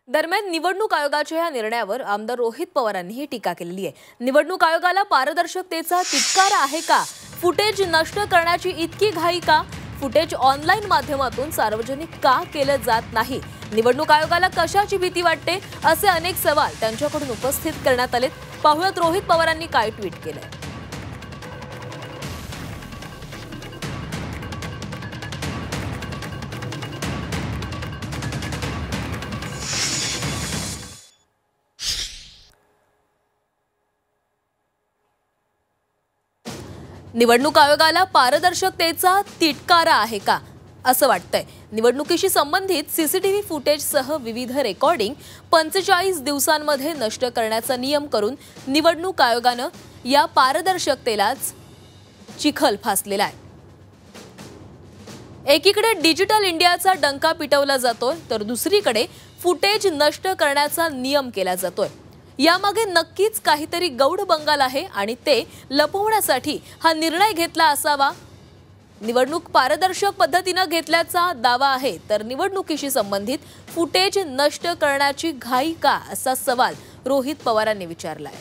दरम्यान निवडणूक आयोगाच्या या निर्णयावर आमदार रोहित पवारांनी टीका केली आहे। निवडणूक आयोगाला पारदर्शकतेचा तिटकारा आहे का? फुटेज नष्ट करण्याची इतकी घाई का? फुटेज ऑनलाईन माध्यमातून सार्वजनिक का केलं जात नाही? निवडणूक आयोगाला कशाची भीती वाटते? असे अनेक सवाल त्यांच्याकडून उपस्थित करण्यात आले। पाहुयात रोहित पवारांनी काय ट्विट केलं। निवडणूक आयोगाला पारदर्शकतेचा तिटकारा आहे का असं वाटतंय। निवडणुकीशी संबंधित सीसीटीव्ही फुटेजसह विविध रेकॉर्डिंग 45 दिवसांमध्ये नष्ट करण्याचा नियम करून निवडणूक आयोगानं या पारदर्शकतेलाच चिखल फासलेला आहे। एकीकडे डिजिटल इंडियाचा डंका पिटवला जातोय तर दुसरीकडे फुटेज नष्ट करण्याचा नियम केला जातोय। यामागे नक्कीच काहीतरी गौड बंगाल आहे आणि ते लपवण्यासाठी हा निर्णय घेतला असावा। निवडणूक पारदर्शक पद्धतीने घेतल्याचा दावा आहे तर निवडणुकीशी संबंधित फुटेज नष्ट करण्याची घाई का असा सवाल रोहित पवारांनी विचारलाय।